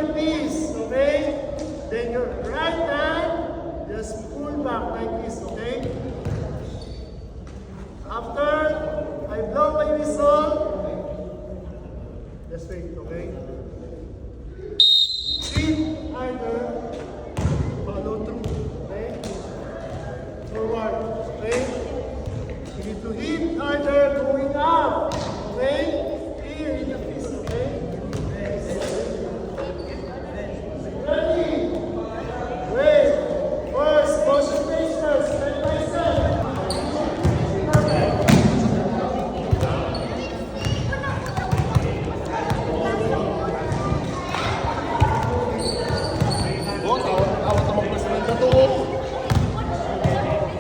like this, okay? Then your right hand, just pull back like this, okay? After I blow my whistle, just wait, okay?